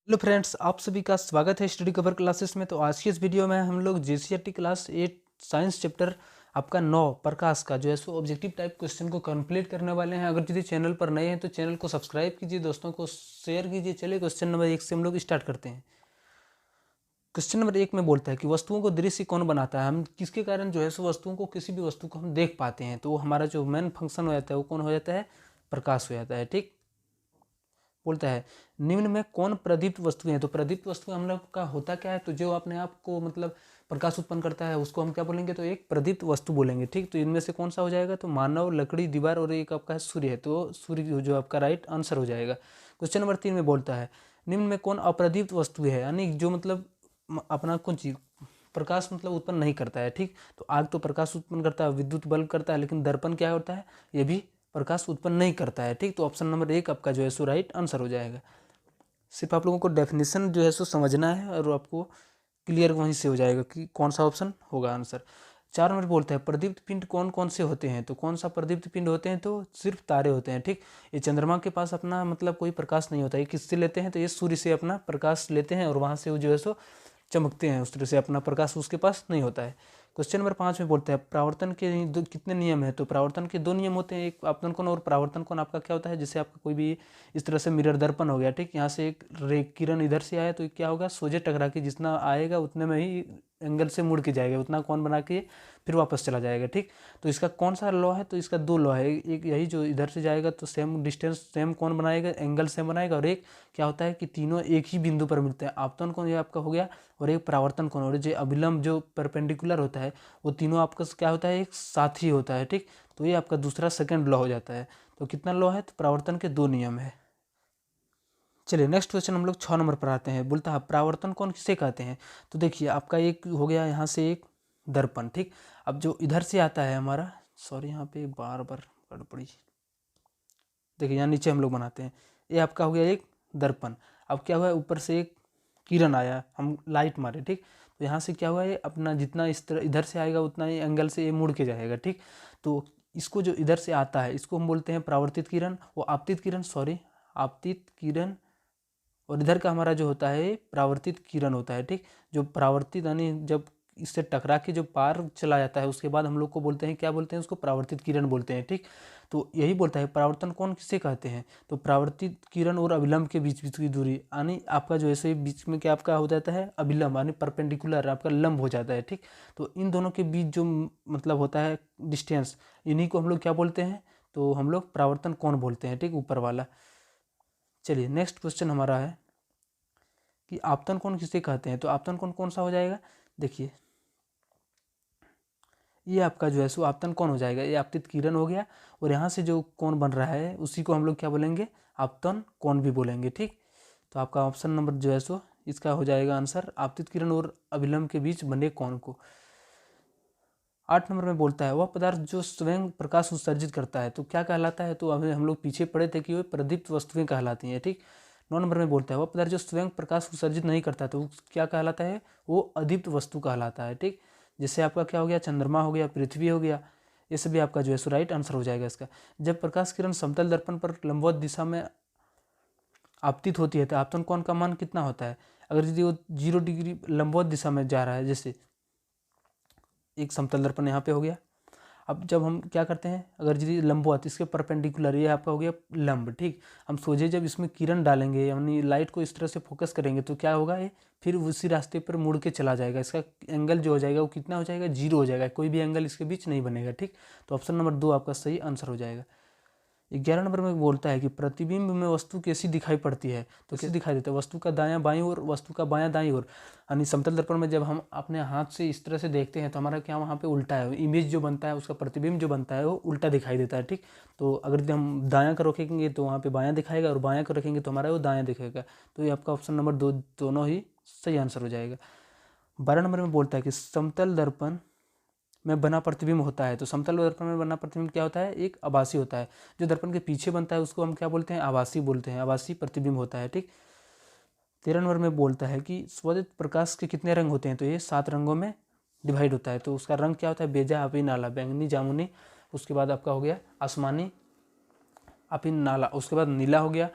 Hello friends, आप सभी का स्वागत है स्टडी कवर क्लासेस में। तो आज की इस वीडियो में हम लोग जेसीईआरटी क्लास 8 साइंस चैप्टर आपका 9 प्रकाश का जो है सो ऑब्जेक्टिव टाइप क्वेश्चन को कंप्लीट करने वाले हैं। अगर यदि चैनल पर नए हैं तो चैनल को सब्सक्राइब कीजिए, दोस्तों को शेयर कीजिए। चलिए क्वेश्चन नंबर 1 से हम लोग स्टार्ट करते हैं। क्वेश्चन नंबर 1 में बोलता है कि वस्तुओं को दृश्य कौन बनाता है। हम किसके कारण जो है सो वस्तुओं को, किसी भी वस्तु को हम देख पाते हैं, तो वो हमारा जो मेन फंक्शन हो जाता है वो कौन हो जाता है, प्रकाश हो जाता है। ठीक, बोलता है निम्न में कौन प्रदीप्त वस्तुएं हैं। तो प्रदीप्त वस्तु हम लोग का होता क्या है, तो जो अपने आप को मतलब प्रकाश उत्पन्न करता है उसको हम क्या बोलेंगे, तो एक प्रदीप्त वस्तु बोलेंगे। ठीक, तो इनमें से कौन सा हो जाएगा, तो मानव, लकड़ी, दीवार और एक आपका सूर्य है, तो सूर्य जो आपका राइट आंसर हो जाएगा। क्वेश्चन नंबर 3 में बोलता है निम्न में कौन अप्रदीप्त वस्तु है, यानी जो मतलब अपना कौन चीज प्रकाश मतलब उत्पन्न नहीं करता है। ठीक, तो आग तो प्रकाश उत्पन्न करता है, विद्युत बल्ब करता है, लेकिन दर्पण क्या होता है, ये भी प्रकाश उत्पन्न नहीं करता है। ठीक, तो ऑप्शन नंबर 1 आपका जो है सो राइट आंसर हो जाएगा। सिर्फ आप लोगों को डेफिनेशन जो है सो समझना है और आपको क्लियर वहीं से हो जाएगा कि कौन सा ऑप्शन होगा आंसर। 4 नंबर बोलते हैं प्रदीप्त पिंड कौन कौन से होते हैं। तो कौन सा प्रदीप्त पिंड होते हैं, तो सिर्फ तारे होते हैं। ठीक, ये चंद्रमा के पास अपना मतलब कोई प्रकाश नहीं होता है। किससे लेते हैं, तो ये सूर्य से अपना प्रकाश लेते हैं और वहाँ से वो जो है सो चमकते हैं। उस तरह से अपना प्रकाश उसके पास नहीं होता है। क्वेश्चन नंबर 5 में बोलते हैं प्रावर्तन के कितने नियम है। तो प्रावर्तन के 2 नियम होते हैं, एक आपतन कोण और प्रावर्तन कोण। आपका क्या होता है, जैसे आपका कोई भी इस तरह से मिरर दर्पण हो गया। ठीक, यहाँ से एक रे किरण इधर से आया तो क्या होगा, सोजे टकरा के जितना आएगा उतने में ही एंगल से मुड़ के जाएगा, उतना कोण बना के फिर वापस चला जाएगा। ठीक, तो इसका कौन सा लॉ है, तो इसका 2 लॉ है। एक यही जो इधर से जाएगा तो सेम डिस्टेंस सेम कोण बनाएगा, एंगल सेम बनाएगा, और एक क्या होता है कि तीनों एक ही बिंदु पर मिलते हैं। आपतन कोण ये आपका हो गया, और एक परावर्तन कोण, और जो अभिलंब जो परपेंडिकुलर होता है वो तीनों आपका क्या होता है, एक साथ ही होता है। ठीक, तो ये आपका दूसरा सेकंड लॉ हो जाता है। तो कितना लॉ है, तो परावर्तन के 2 नियम है। चलिए नेक्स्ट क्वेश्चन हम लोग 6 नंबर पर आते हैं। बोलता है परावर्तन कौन किसे कहते हैं। तो देखिए आपका एक हो गया यहाँ से एक दर्पण। ठीक, अब जो इधर से आता है हमारा, सॉरी यहाँ पे बार बार गड़बड़ी, देखिए यहाँ नीचे हम लोग बनाते हैं, ये आपका हो गया एक दर्पण। अब क्या हुआ, ऊपर से एक किरण आया, हम लाइट मारे। ठीक, तो यहाँ से क्या हुआ, ये अपना जितना इस तरह इधर से आएगा उतना ही एंगल से ये मुड़ के जाएगा। ठीक, तो इसको जो इधर से आता है इसको हम बोलते हैं परावर्तित किरण, वो आपतित किरण, सॉरी आपतित किरण, और इधर का हमारा जो होता है परावर्तित किरण होता है। ठीक, जो परावर्तित यानी जब इससे टकरा के जो पार चला जाता है उसके बाद हम लोग को बोलते हैं, क्या बोलते हैं, उसको परावर्तित किरण बोलते हैं। ठीक, तो यही बोलता है परावर्तन कौन किसे कहते हैं। तो परावर्तित किरण और अभिलंब के बीच बीच की दूरी, यानी आपका जो ऐसे बीच में क्या आपका हो जाता है, अभिलंब यानी परपेंडिकुलर आपका लंब हो जाता है। ठीक, तो इन दोनों के बीच जो मतलब होता है डिस्टेंस, इन्हीं को हम लोग क्या बोलते हैं, तो हम लोग परावर्तन कौन बोलते हैं। ठीक, ऊपर वाला। चलिए नेक्स्ट क्वेश्चन हमारा है कि आपतन कोण किसे कहते हैं। तो आपतन कोण कौन सा हो जाएगा, देखिए ये आपका जो है सो आपतन कोण हो जाएगा, ये आपतित किरण हो गया, और यहाँ से जो कोण बन रहा है उसी को हम लोग क्या बोलेंगे, आपतन कोण भी बोलेंगे। ठीक, तो आपका ऑप्शन नंबर जो है सो इसका हो जाएगा आंसर, आपतित किरण और अभिलंब के बीच बने कोण को। 8 नंबर में बोलता है वह पदार्थ जो स्वयं प्रकाश उत्सर्जित करता है, तो क्या कहलाता है। तो अभी हम लोग पीछे पढ़े थे कि वो प्रदीप्त वस्तुएं कहलाती हैं। ठीक, 9 नंबर में बोलता है वह पदार्थ जो स्वयं प्रकाश उत्सर्जित नहीं करता, तो क्या कहलाता है, वो अदीप्त वस्तु कहलाता है। ठीक, जैसे आपका क्या हो गया, चंद्रमा हो गया, पृथ्वी हो गया, ये सभी आपका जो है सो राइट आंसर हो जाएगा इसका। जब प्रकाश किरण समतल दर्पण पर लंबवत दिशा में आपतित होती है तो आपतन कोण का मान कितना होता है। अगर यदि वो 0 डिग्री लंबवत दिशा में जा रहा है, जैसे एक समतल दर्पण यहाँ पे हो गया, अब जब हम क्या करते हैं, अगर यदि लंबवत इसके परपेंडिकुलर, ये आपका हो गया लंब। ठीक, हम सोचे जब इसमें किरण डालेंगे यानी लाइट को इस तरह से फोकस करेंगे तो क्या होगा, ये फिर उसी रास्ते पर मुड़ के चला जाएगा। इसका एंगल जो हो जाएगा वो कितना हो जाएगा, 0 हो जाएगा, कोई भी एंगल इसके बीच नहीं बनेगा। ठीक, तो ऑप्शन नंबर 2 आपका सही आंसर हो जाएगा। 11 नंबर में बोलता है कि प्रतिबिंब में वस्तु कैसी दिखाई पड़ती है। तो कैसे दिखाई देता है, वस्तु का दायां बाईं ओर, वस्तु का बायां दाईं ओर। यानी समतल दर्पण में जब हम अपने हाथ से इस तरह से देखते हैं तो हमारा क्या वहाँ पे उल्टा है, इमेज जो बनता है उसका प्रतिबिंब जो बनता है वो उल्टा दिखाई देता है। ठीक, तो अगर हम दायां का रखेंगे तो वहाँ पे बायां दिखाएगा, और बायां का रखेंगे तो हमारा वो दायां दिखेगा। तो ये आपका ऑप्शन नंबर 2 दोनों ही सही आंसर हो जाएगा। 12 नंबर में बोलता है कि समतल दर्पण में बना प्रतिबिंब होता है। तो समतल दर्पण में बना प्रतिबिंब क्या होता है, एक आभासी होता है। जो दर्पण के पीछे बनता है उसको हम क्या बोलते हैं, आभासी बोलते हैं, आभासी प्रतिबिंब होता है। ठीक, 13 नंबर में बोलता है कि स्वदित प्रकाश के कितने रंग होते हैं। तो ये 7 रंगों में डिवाइड होता है। तो उसका रंग क्या होता है, बेजा, आपी, नाला, बैंगनी, जामुनी, उसके बाद आपका हो गया आसमानी, आपी, नाला, उसके बाद नीला हो गया,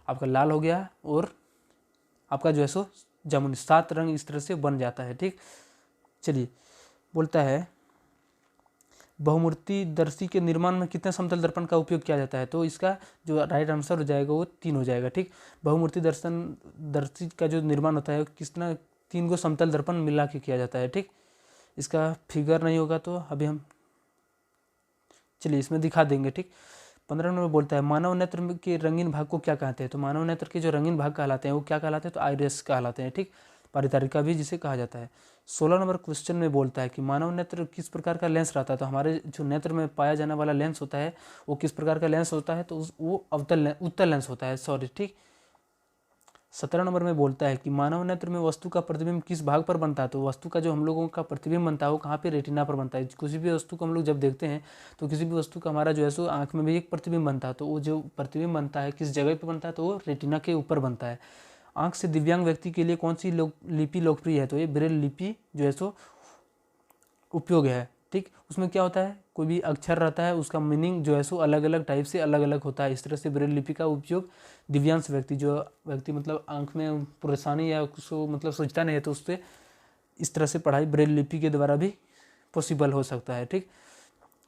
आपका लाल हो गया, और आपका जो है सो जामुनी, 7 रंग इस तरह से बन जाता है। ठीक, चलिए बोलता है बहुमूर्ति दर्शी के निर्माण में कितने समतल दर्पण का उपयोग किया जाता है, तो इसका जो राइट आंसर हो जाएगा वो 3 हो जाएगा। ठीक, बहुमूर्ति दर्शी का जो निर्माण होता है कितना 3 को समतल दर्पण मिला के किया जाता है। ठीक, इसका फिगर नहीं होगा तो अभी हम चलिए इसमें दिखा देंगे। ठीक, 15 नंबर में बोलता है मानव नेत्र के रंगीन भाग को क्या कहते हैं, तो मानव नेत्र के जो रंगीन भाग कहलाते हैं वो क्या कहलाते हैं, तो आइरिस कहलाते हैं। ठीक, परितारिका भी जिसे कहा जाता है। 16 नंबर क्वेश्चन में बोलता है कि मानव नेत्र किस प्रकार का लेंस रहता है, तो हमारे जो नेत्र में पाया जाने वाला लेंस होता है वो किस प्रकार का लेंस होता है, तो वो उत्तल लेंस होता है, सॉरी। ठीक, 17 नंबर में बोलता है कि मानव नेत्र में वस्तु का प्रतिबिंब किस भाग पर बनता है, तो वस्तु का जो हम लोगों का प्रतिबिंब बनता है वो कहाँ पे, रेटिना पर बनता है। किसी भी वस्तु को हम लोग जब देखते हैं तो किसी भी वस्तु का हमारा जो है सो आँख में भी एक प्रतिबिंब बनता है, तो वो जो प्रतिबिंब बनता है किस जगह पर बनता है, तो वो रेटिना के ऊपर बनता है। आँख से दिव्यांग व्यक्ति के लिए कौन सी लिपि लोकप्रिय है, तो ये ब्रेल लिपि जो है सो उपयोग है। ठीक, उसमें क्या होता है, कोई भी अक्षर रहता है उसका मीनिंग जो है सो अलग अलग टाइप से अलग अलग होता है। इस तरह से ब्रेल लिपि का उपयोग दिव्यांग व्यक्ति, जो व्यक्ति मतलब आंख में परेशानी या कुछ मतलब सोचता नहीं है, तो उससे इस तरह से पढ़ाई ब्रेल लिपि के द्वारा भी पॉसिबल हो सकता है। ठीक,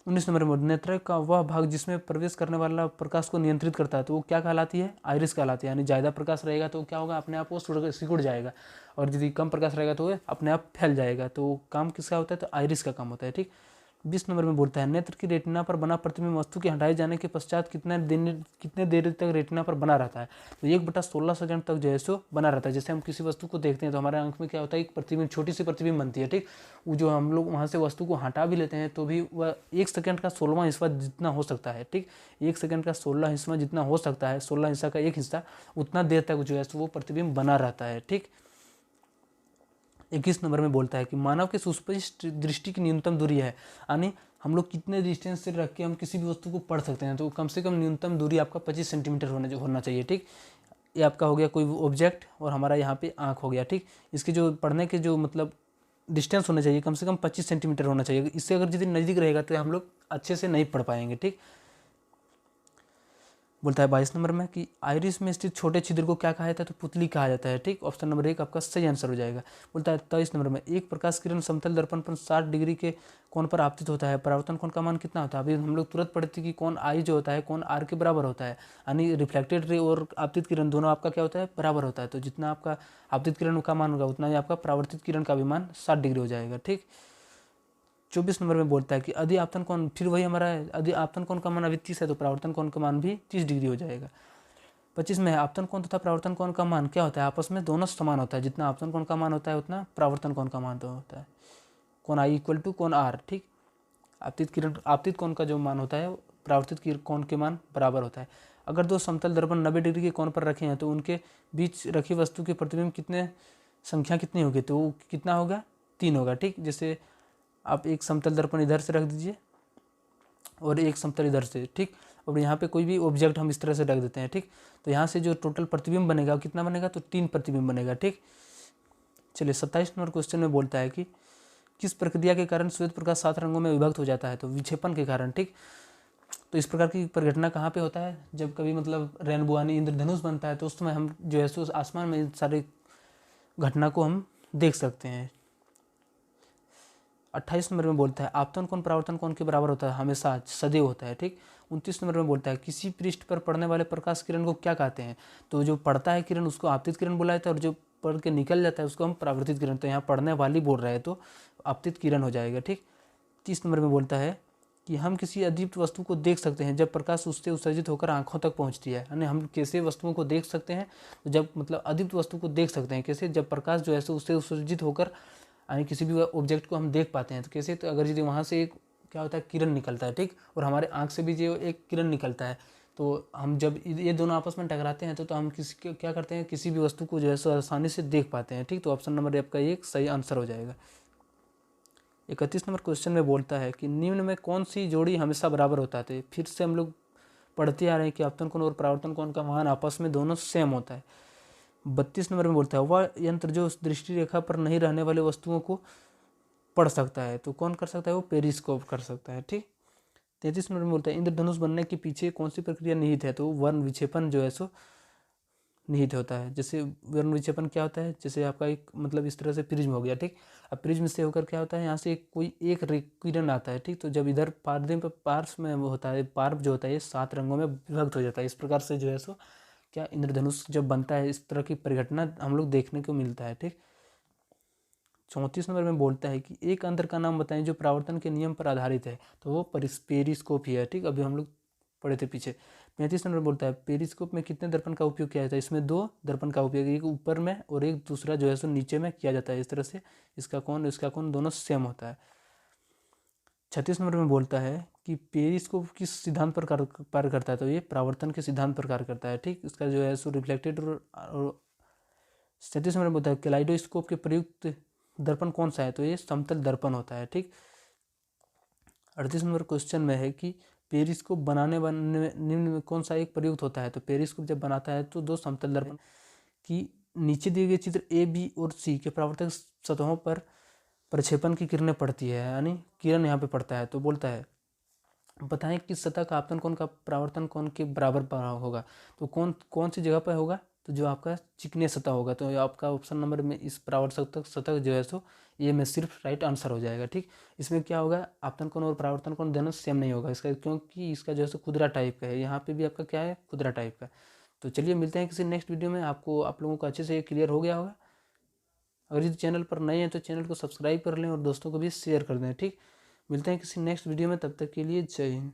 19 नंबर में नेत्र का वह भाग जिसमें प्रवेश करने वाला प्रकाश को नियंत्रित करता है, तो वो क्या कहलाती है, आइरिस कहलाती है। यानी ज़्यादा प्रकाश रहेगा तो क्या होगा, अपने आप वो सिकुड़ जाएगा, और यदि कम प्रकाश रहेगा तो वो अपने आप फैल जाएगा। तो काम किसका होता है, तो आइरिस का काम होता है। ठीक, 20 नंबर में बोलता है नेत्र की रेटिना पर बना प्रतिबिंब वस्तु के हटाए जाने के पश्चात कितने देर तक रेटिना पर बना रहता है, तो 1/16 सेकंड तक जो है सो बना रहता है। जैसे हम किसी वस्तु को देखते हैं तो हमारे आंख में क्या होता है, एक प्रतिबिंब, छोटी सी प्रतिबिंब बनती है। ठीक, वो जो हम लोग वहाँ से वस्तु को हटा भी लेते हैं तो भी वह 1 सेकंड का 16वां हिस्सा जितना हो सकता है। ठीक, 1 सेकंड का 16 हिस्सा जितना हो सकता है, 16 हिस्सा का 1 हिस्सा, उतना देर तक जो है सो वो प्रतिबिंब बना रहता है। ठीक, 21 नंबर में बोलता है कि मानव के सुस्पष्ट दृष्टि की न्यूनतम दूरी है, यानी हम लोग कितने डिस्टेंस से रख के हम किसी भी वस्तु को पढ़ सकते हैं, तो कम से कम न्यूनतम दूरी आपका 25 सेंटीमीटर होना चाहिए। ठीक, ये आपका हो गया कोई ऑब्जेक्ट, और हमारा यहाँ पे आँख हो गया। ठीक, इसके जो पढ़ने के जो मतलब डिस्टेंस होना चाहिए कम से कम 25 सेंटीमीटर होना चाहिए। इससे अगर जितनी नज़दीक रहेगा तो हम लोग अच्छे से नहीं पढ़ पाएंगे। ठीक, बोलता है 22 नंबर में कि आइरिस में स्थित छोटे छिद्र को क्या कहा जाता है, तो पुतली कहा जाता है। ठीक, ऑप्शन नंबर 1 आपका सही आंसर हो जाएगा। बोलता है 23 नंबर में एक प्रकाश किरण समतल दर्पण पर 60 डिग्री के कोण पर आपतित होता है, परावर्तन कोण का मान कितना होता है। अभी हम लोग तुरंत पढ़ते कि कोण आई जो होता है कोण आर के बराबर होता है, यानी रिफ्लेक्टेड रे और आपतित किरण दोनों आपका क्या होता है, बराबर होता है। तो जितना आपका आपतित किरण का मान होगा उतना ही आपका परावर्तित किरण का भी मान 60 डिग्री हो जाएगा। ठीक, 24 नंबर में बोलता है कि यदि आपतन कोण, फिर वही हमारा है, यदि आपतन कोण का मान अभी 30 है तो परावर्तन कोण का मान भी 30 डिग्री हो जाएगा। 25 में है आपतन कोण तथा परावर्तन कोण का मान क्या होता है, आपस में दोनों समान होता है। जितना आपतन कोण का मान होता है उतना परावर्तन कोण का मान तो होता है, कोण आई इक्वल टू कोण आर। ठीक, आपतित कोण का जो मान होता है परावर्तित कोण के मान बराबर होता है। अगर दो समतल दर्पण 90 डिग्री के कोण पर रखे हैं तो उनके बीच रखी वस्तु के प्रतिबिंब कितने संख्या कितनी होगी, तो वो कितना होगा, 3 होगा। ठीक, जैसे आप एक समतल दर्पण इधर से रख दीजिए और एक समतल इधर से। ठीक, और यहाँ पे कोई भी ऑब्जेक्ट हम इस तरह से रख देते हैं। ठीक, तो यहाँ से जो टोटल प्रतिबिंब बनेगा वो कितना बनेगा, तो 3 प्रतिबिंब बनेगा। ठीक, चलिए 27 नंबर क्वेश्चन में बोलता है कि किस प्रक्रिया के कारण श्वेत प्रकाश 7 रंगों में विभक्त हो जाता है, तो विक्षेपण के कारण। ठीक, तो इस प्रकार की परिघटना कहाँ पे होता है, जब कभी मतलब रेनबो यानी इंद्रधनुष बनता है तो उस समय हम जो है सो आसमान में सारे घटना को हम देख सकते हैं। 28 नंबर में बोलता है आपतन कोण परावर्तन कोण के बराबर होता है, हमेशा सदैव होता है। ठीक, 29 नंबर में बोलता है किसी पृष्ठ पर पड़ने वाले प्रकाश किरण को क्या कहते हैं, तो जो पड़ता है किरण उसको आपतित किरण बोला जाता है, और जो पढ़ के निकल जाता है उसको हम परावर्तित किरण, तो यहाँ पढ़ने वाली बोल रहे हैं तो आपतित किरण हो जाएगा। ठीक, 30 नंबर में बोलता है कि हम किसी अदीप्त वस्तु को देख सकते हैं जब प्रकाश उससे उत्सर्जित होकर आंखों तक पहुंचती है, यानी हम कैसे वस्तुओं को देख सकते हैं, तो जब मतलब अदीप्त वस्तु को देख सकते हैं कैसे, जब प्रकाश जो है उससे उत्सर्जित होकर यानी किसी भी ऑब्जेक्ट को हम देख पाते हैं। तो कैसे, तो अगर यदि वहाँ से एक क्या होता है किरण निकलता है। ठीक, और हमारे आँख से भी जो एक किरण निकलता है, तो हम जब ये दोनों आपस में टकराते हैं तो हम किसी क्या करते हैं, किसी भी वस्तु को जो है सो आसानी से देख पाते हैं। ठीक, तो ऑप्शन नंबर आपका एक सही आंसर हो जाएगा। 31 नंबर क्वेश्चन में बोलता है कि निम्न में कौन सी जोड़ी हमेशा बराबर होता है, तो फिर से हम लोग पढ़ते आ रहे हैं कि आपतन कोण और परावर्तन कोण का मान आपस में दोनों सेम होता है। 32 नंबर में बोलता है वह यंत्र जो उस दृष्टि रेखा पर नहीं रहने वाले वस्तुओं को पढ़ सकता है, तो कौन कर सकता है, वो पेरिस्कोप कर सकता है। ठीक, 33 नंबर में बोलता है इंद्रधनुष बनने के पीछे कौन सी प्रक्रिया निहित है, तो वर्ण विक्षेपण जो है सो निहित होता है। जैसे वर्ण विक्षेपण क्या होता है, जैसे आपका एक मतलब इस तरह से प्रिज्म हो गया, ठीक। अब प्रिज्म से होकर क्या होता है, यहाँ से कोई एक किरण आता है, ठीक। तो जब इधर पार्श्व में पार्श्व में वो होता है, पार्व जो होता है ये 7 रंगों में विभक्त हो जाता है। इस प्रकार से जो है सो क्या इंद्रधनुष जब बनता है, इस तरह की परिघटना हम लोग देखने को मिलता है, ठीक। 34 नंबर में बोलता है कि एक अंतर का नाम बताएं जो परावर्तन के नियम पर आधारित है, तो वो पेरिस्कोप ही है, ठीक। अभी हम लोग पढ़े थे पीछे। 35 नंबर बोलता है पेरिस्कोप में कितने दर्पण का उपयोग किया जाता है, इसमें 2 दर्पण का उपयोग, एक ऊपर में और एक दूसरा जो है सो नीचे में किया जाता है। इस तरह से इसका कोण दोनों सेम होता है। 36 नंबर में बोलता है कि पेरिस्कोप किस सिद्धांत पर कार्य करता है, तो ये परावर्तन के सिद्धांत पर कार्य करता है, ठीक। इसका जो है सो रिफ्लेक्टेड और 37 नंबर में बोलता है कैलाइडोस्कोप के प्रयुक्त दर्पण कौन सा है, तो ये समतल दर्पण होता है, ठीक। 38 नंबर क्वेश्चन में है कि पेरिस्कोप बनाने में निम्न में कौन सा एक प्रयुक्त होता है, तो पेरिस्कोप जब बनाता है तो 2 समतल दर्पण की नीचे दिए गए चित्र ए बी और सी के परावर्तक सतहों पर प्रक्षेपण की किरणें पड़ती है, यानी किरण यहाँ पे पड़ता है। तो बोलता है बताएं किस सतह का आपतन कोण का परावर्तन कोण के बराबर होगा, तो कौन सी जगह पर होगा, तो जो आपका चिकने सतह होगा। तो आपका ऑप्शन नंबर में इस परावर्तक सतह जो है सो ये में सिर्फ राइट आंसर हो जाएगा, ठीक। इसमें क्या होगा, आपतन कोण और परावर्तन कोण दोनों सेम नहीं होगा इसका, क्योंकि इसका जो है सो खुदरा टाइप का है। यहाँ पे भी आपका क्या है, खुदरा टाइप का। तो चलिए मिलते हैं किसी नेक्स्ट वीडियो में। आप लोगों को अच्छे से क्लियर हो गया होगा। अगर यदि चैनल पर नए हैं तो चैनल को सब्सक्राइब कर लें और दोस्तों को भी शेयर कर दें, ठीक। मिलते हैं किसी नेक्स्ट वीडियो में, तब तक के लिए जय हिंद।